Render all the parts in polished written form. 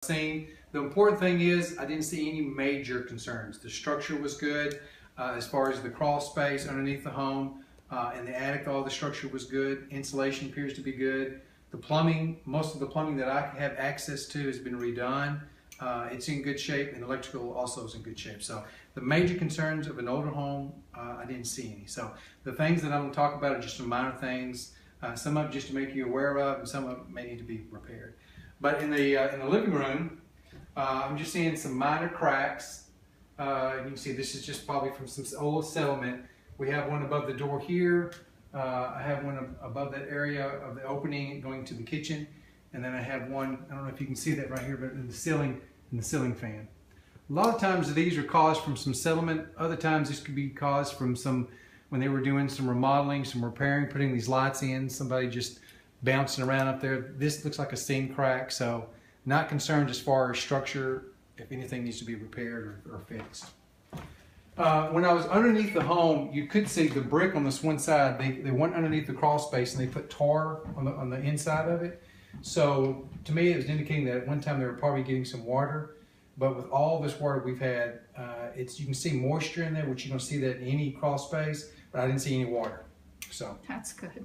seen. The important thing is I didn't see any major concerns. The structure was good as far as the crawl space underneath the home. In the attic, all the structure was good. Insulation appears to be good. The plumbing, most of the plumbing that I have access to has been redone. It's in good shape, and electrical also is in good shape. So the major concerns of an older home, I didn't see any. So the things that I'm going to talk about are just some minor things. Some of it just to make you aware of, and some of it may need to be repaired. But in the living room, I'm just seeing some minor cracks. You can see this is just probably from some old settlement. We have one above the door here. I have one above that area of the opening going to the kitchen. And then I have one, I don't know if you can see that right here, but in the ceiling fan. A lot of times these are caused from some settlement. Other times this could be caused from when they were doing some remodeling, some repairing, putting these lights in, somebody just bouncing around up there. This looks like a seam crack, so not concerned as far as structure, if anything needs to be repaired or fixed. When I was underneath the home, you could see the brick on this one side. They went underneath the crawl space and they put tar on the inside of it. So to me, it was indicating that at one time they were probably getting some water. But with all this water we've had, you can see moisture in there, which you don't see that in any crawl space. But I didn't see any water. So that's good.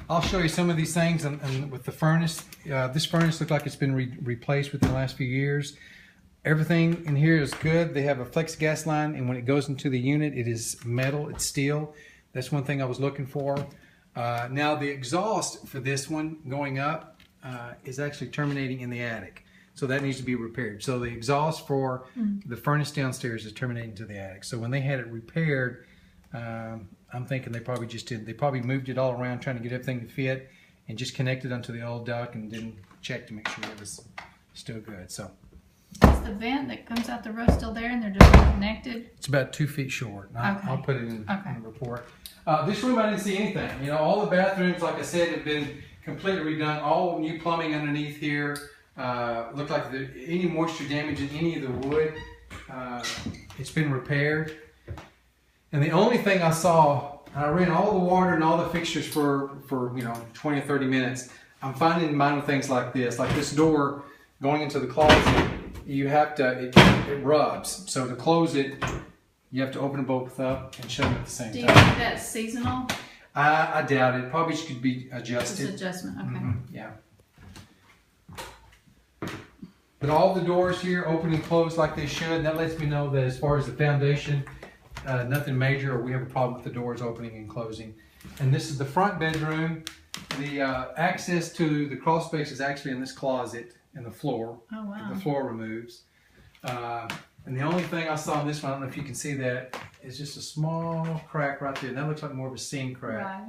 I'll show you some of these things, and with the furnace. This furnace looked like it's been replaced within the last few years. Everything in here is good. They have a flex gas line, and when it goes into the unit, it is metal, it's steel. That's one thing I was looking for. Now the exhaust for this one going up is actually terminating in the attic. So that needs to be repaired. So the exhaust for the furnace downstairs is terminating to the attic. So when they had it repaired, I'm thinking they probably moved it all around trying to get everything to fit and just connected onto the old duct and didn't check to make sure it was still good. So is the vent that comes out the roof still there and they're just connected? It's about 2 feet short. I'll put it in the report. This room I didn't see anything. You know, all the bathrooms, like I said, have been completely redone. All new plumbing underneath here. Looked like any moisture damage in any of the wood. It's been repaired. And the only thing I saw, I ran all the water and all the fixtures for 20 or 30 minutes. I'm finding minor things like this door going into the closet. You have to, it rubs. So to close it, you have to open them both up and shut them at the same time. Do you think that's seasonal? I doubt it. Probably could be adjusted. Just adjustment, okay. Yeah. But all the doors here open and close like they should. That lets me know that as far as the foundation, nothing major, or we have a problem with the doors opening and closing. And this is the front bedroom. The access to the crawl space is actually in this closet in the floor. Oh, wow. The floor removes. And the only thing I saw in this one, I don't know if you can see that, is just a small crack right there. And that looks like more of a seam crack.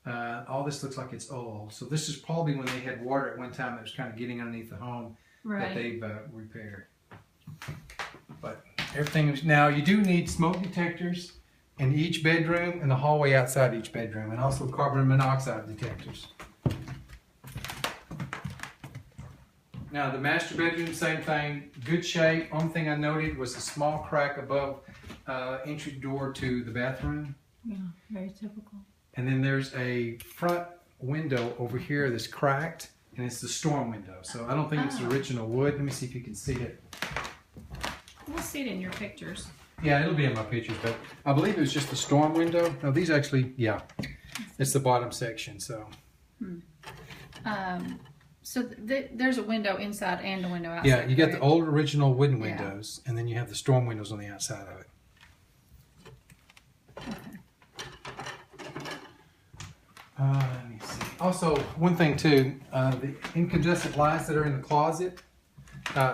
Right. All this looks like it's old. So this is probably when they had water at one time that was kind of getting underneath the home that they've repaired. But everything is, now you do need smoke detectors in each bedroom and the hallway outside each bedroom, and also carbon monoxide detectors. Now the master bedroom, same thing, good shape. Only thing I noted was a small crack above entry door to the bathroom. Yeah, very typical. And then there's a front window over here that's cracked, and it's the storm window. So I don't think it's original wood. Let me see if you can see it. We'll see it in your pictures. Yeah, it'll be in my pictures, but I believe it was just the storm window. No, these actually, yeah, it's the bottom section. So. So there's a window inside and a window outside. Yeah, you got the old original wooden windows, and then you have the storm windows on the outside of it. Let me see. Also, one thing too, the incandescent lights that are in the closet,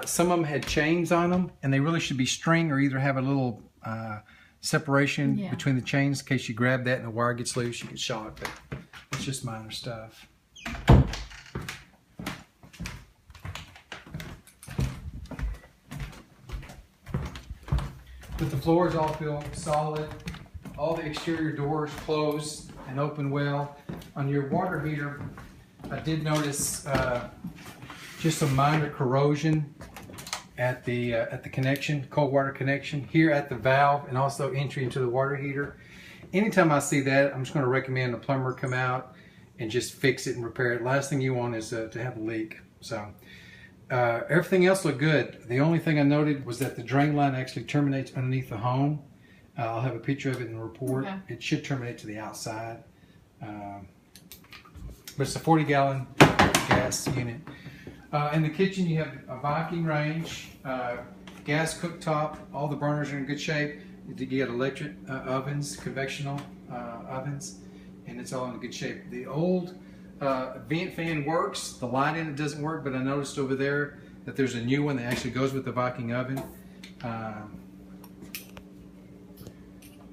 some of them had chains on them, and they really should be string or either have a little separation between the chains in case you grab that and the wire gets loose, you get shocked. But it's just minor stuff. But the floors all feel solid. All the exterior doors close and open well. On your water heater, I did notice just some minor corrosion at the connection, cold water connection, here at the valve and also entry into the water heater. Anytime I see that, I'm just going to recommend a plumber come out and just fix it and repair it. Last thing you want is to have a leak. So everything else looked good. The only thing I noted was that the drain line actually terminates underneath the home. I'll have a picture of it in the report. Okay. It should terminate to the outside. But it's a 40-gallon gas unit. In the kitchen, you have a Viking range, gas cooktop. All the burners are in good shape. You get electric ovens, convectional ovens, and it's all in good shape. The old vent fan works. The light in it doesn't work, but I noticed over there that there's a new one that actually goes with the Viking oven.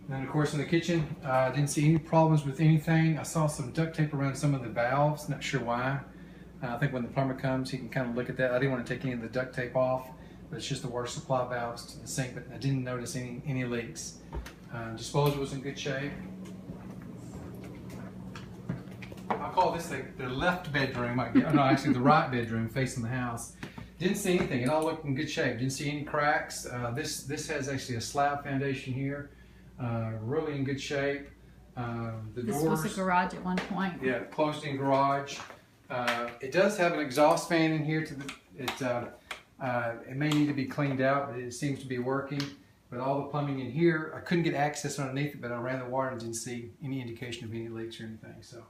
And of course in the kitchen, I didn't see any problems with anything. I saw some duct tape around some of the valves, not sure why. I think when the plumber comes, he can kind of look at that. I didn't want to take any of the duct tape off, but it's just the water supply valves to the sink, but I didn't notice any leaks. Disposal was in good shape. I call this the left bedroom. No, actually the right bedroom facing the house. Didn't see anything. It all looked in good shape. Didn't see any cracks. This has actually a slab foundation here. Really in good shape. This was a garage at one point. Yeah, closed-in garage. It does have an exhaust fan in here. It may need to be cleaned out, but it seems to be working. But all the plumbing in here, I couldn't get access underneath it, but I ran the water and didn't see any indication of any leaks or anything. So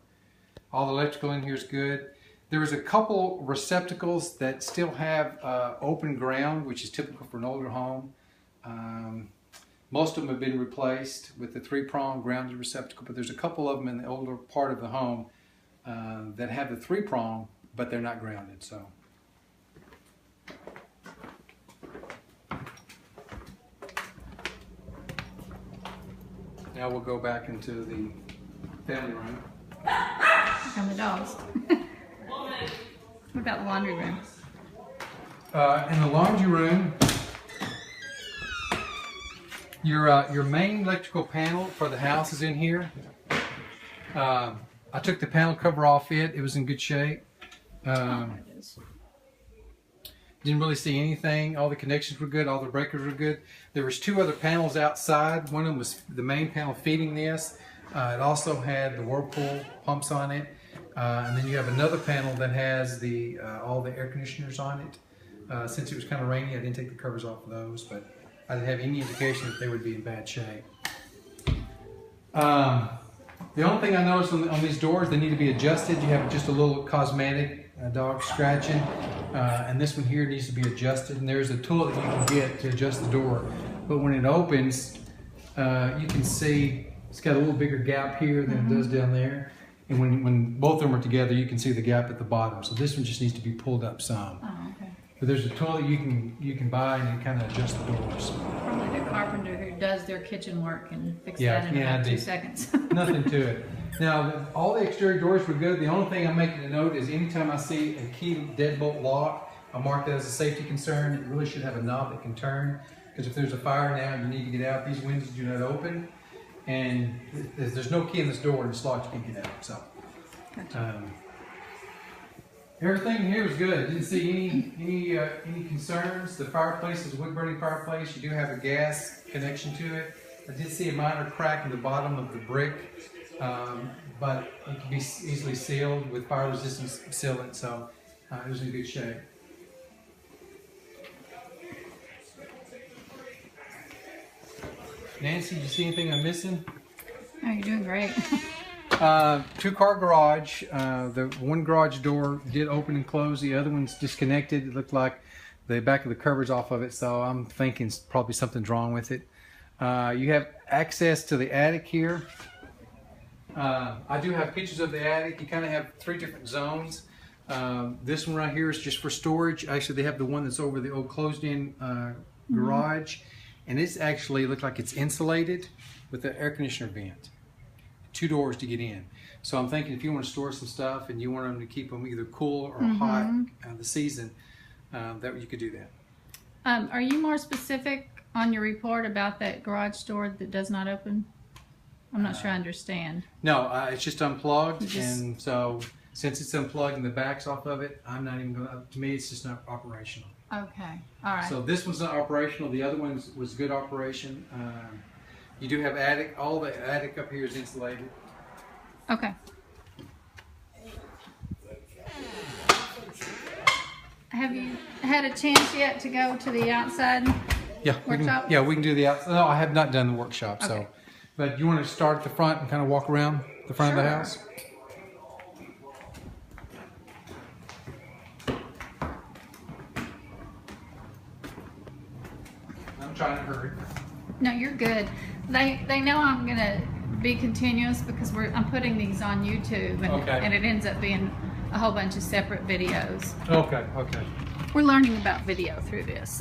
all the electrical in here is good. There was a couple receptacles that still have open ground, which is typical for an older home. Most of them have been replaced with the 3-prong grounded receptacle, but there's a couple of them in the older part of the home that have the 3-prong, but they're not grounded. So. Now we'll go back into the family room. And the dogs. What about the laundry room? In the laundry room, your main electrical panel for the house is in here. I took the panel cover off it. It was in good shape. Didn't really see anything. All the connections were good. All the breakers were good. There was 2 other panels outside. One of them was the main panel feeding this. It also had the Whirlpool pumps on it. And then you have another panel that has all the air conditioners on it. Since it was kind of rainy, I didn't take the covers off of those, but I didn't have any indication that they would be in bad shape. The only thing I noticed on these doors, they need to be adjusted. You have just a little cosmetic dog scratching, and this one here needs to be adjusted. And there's a tool that you can get to adjust the door. But when it opens, you can see it's got a little bigger gap here than it does down there. And when both of them are together, you can see the gap at the bottom. So this one just needs to be pulled up some. Oh, okay. But there's a tool that you can buy and kind of adjust the doors. Probably the carpenter who does their kitchen work and fix Yeah, that in about 2 seconds. Nothing to it. Now, all the exterior doors were good. The only thing I'm making a note is anytime I see a key deadbolt lock, I mark that as a safety concern. It really should have a knob that can turn, because if there's a fire now and you need to get out, these windows do not open. And there's no key in this door and it's locked, you can't get out. So, Gotcha. Everything here was good. Didn't see any concerns. The fireplace is a wood-burning fireplace. You do have a gas connection to it. I did see a minor crack in the bottom of the brick, but it can be easily sealed with fire-resistant sealant, so it was in good shape. Nancy, did you see anything I'm missing? Oh, you're doing great. 2-car garage. The one garage door did open and close. The other one's disconnected. It looked like the back of the cover's off of it, so I'm thinking probably something's wrong with it. You have access to the attic here. I do have pictures of the attic. You kind of have 3 different zones. This one right here is just for storage. Actually, they have the one that's over the old closed-in garage, and it's actually looked like it's insulated with an air conditioner vent. 2 doors to get in. So I'm thinking if you want to store some stuff and you want them to keep them either cool or hot the season, that you could do that. Are you more specific on your report about that garage door that does not open? I'm not sure I understand. No, it's just unplugged, and so since it's unplugged and the back's off of it, I'm not even going to me it's just not operational. Okay, all right. So this one's not operational. The other one was good operation. You do have attic. All the attic up here is insulated. Okay. have you had a chance yet to go to the outside Yeah, workshop? we can do the outside. No, I have not done the workshop. Okay. So, but you want to start at the front and kind of walk around the front of the Sure. house? I'm trying to hurry. No, you're good. They know I'm gonna be continuous because I'm putting these on YouTube, and, Okay. and it ends up being a whole bunch of separate videos. Okay, okay. We're learning about video through this.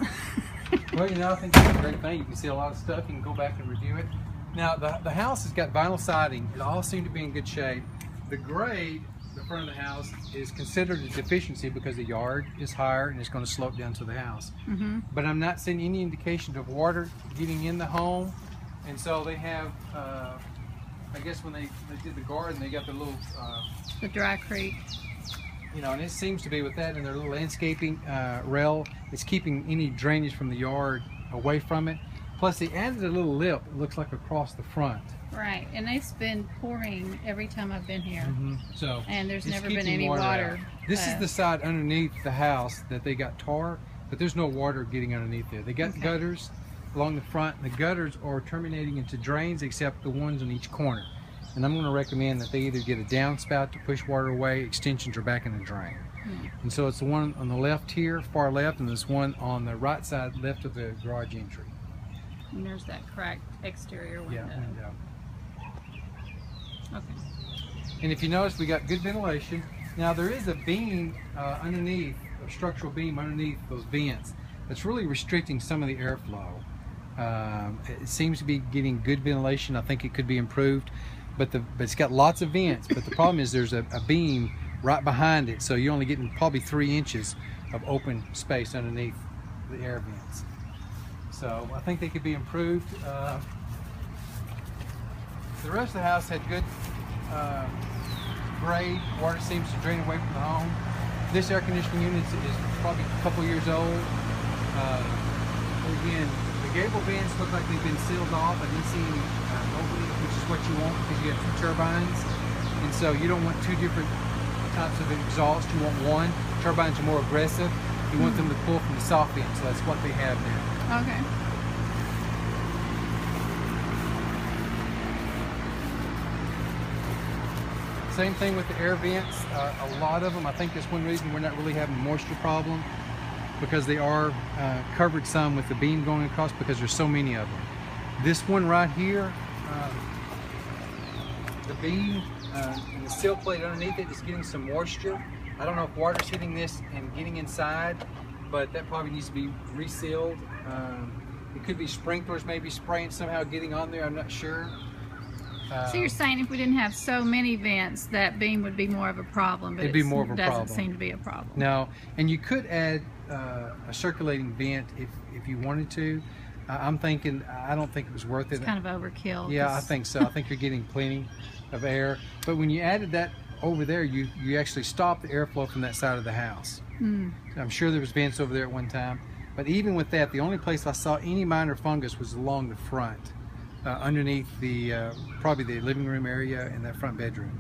Well, you know, I think it's a great thing. You can see a lot of stuff. You can go back and review it. Now, the house has got vinyl siding. It all seemed to be in good shape. The grade, the front of the house, is considered a deficiency because the yard is higher and it's going to slope down to the house. But I'm not seeing any indication of water getting in the home. And so they have, I guess when they did the garden, they got the little... The dry creek. You know, and it seems to be with that and their little landscaping rail, it's keeping any drainage from the yard away from it. Plus, they added a little lip, it looks like across the front. Right, and it's been pouring every time I've been here. So, And there's it's never been keeping any water. out. This is the side underneath the house that they got tar, but there's no water getting underneath there. They got gutters along the front, and the gutters are terminating into drains except the ones on each corner. And I'm going to recommend that they either get a downspout to push water away, extensions are back in the drain. And so it's the one on the left here, far left, and this one on the right side left of the garage entry. And there's that cracked exterior window. Yeah, window. Okay. And if you notice, we got good ventilation. Now there is a beam underneath, a structural beam underneath those vents that's really restricting some of the airflow. It seems to be getting good ventilation. I think it could be improved. But it's got lots of vents, but the problem is there's a beam right behind it, so you're only getting probably 3 inches of open space underneath the air vents. So I think they could be improved. The rest of the house had good grade. Water seems to drain away from the home. This air conditioning unit is probably a couple years old. Again, the gable vents look like they've been sealed off. I didn't see any opening, which is what you want because you have 2 turbines. And so you don't want 2 different types of exhaust. You want one. Turbines are more aggressive. You want them to pull from the soft end, so that's what they have now. Okay. Same thing with the air vents. A lot of them, I think that's one reason we're not really having a moisture problem, because they are covered some with the beam going across because there's so many of them. This one right here, the beam and the sill plate underneath it is getting some moisture. I don't know if water's hitting this and getting inside, but that probably needs to be resealed. It could be sprinklers maybe spraying somehow getting on there, I'm not sure. So you're saying if we didn't have so many vents, that beam would be more of a problem, but it'd be more of a doesn't problem. seem to be a problem. No, and you could add a circulating vent if you wanted to. I'm thinking, I don't think it was worth it. It's kind of overkill. Yeah, I think so. I think you're getting plenty of air. But when you added that over there, you actually stopped the airflow from that side of the house. I'm sure there was vents over there at one time. But even with that, the only place I saw any minor fungus was along the front. Underneath the probably the living room area and that front bedroom,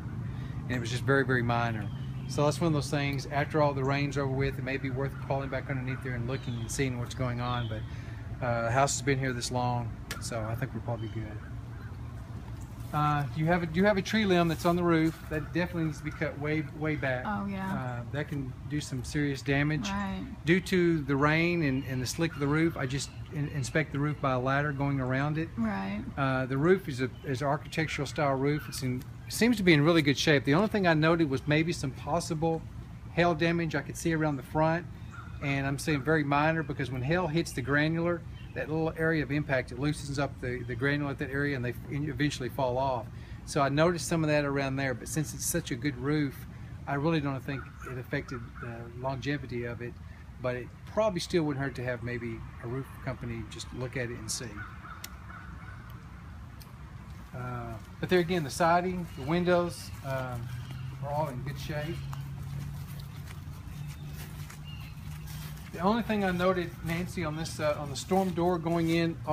and it was just very, very minor. So that's one of those things. After all the rain's over with, it may be worth crawling back underneath there and looking and seeing what's going on. But the house has been here this long, so I think we're probably good. You have a tree limb that's on the roof that definitely needs to be cut way back. Oh yeah. That can do some serious damage. Right. Due to the rain and the slick of the roof, I just inspect the roof by a ladder going around it. Right. The roof is an architectural style roof. It seems to be in really good shape. The only thing I noted was maybe some possible hail damage I could see around the front, and I'm saying very minor because when hail hits the granular, that little area of impact, it loosens up the granular at that area and they eventually fall off. So I noticed some of that around there, but since it's such a good roof, I really don't think it affected the longevity of it, but it probably still wouldn't hurt to have maybe a roof company just look at it and see. But there again, the siding, the windows are all in good shape. The only thing I noted, Nancy, on this on the storm door going in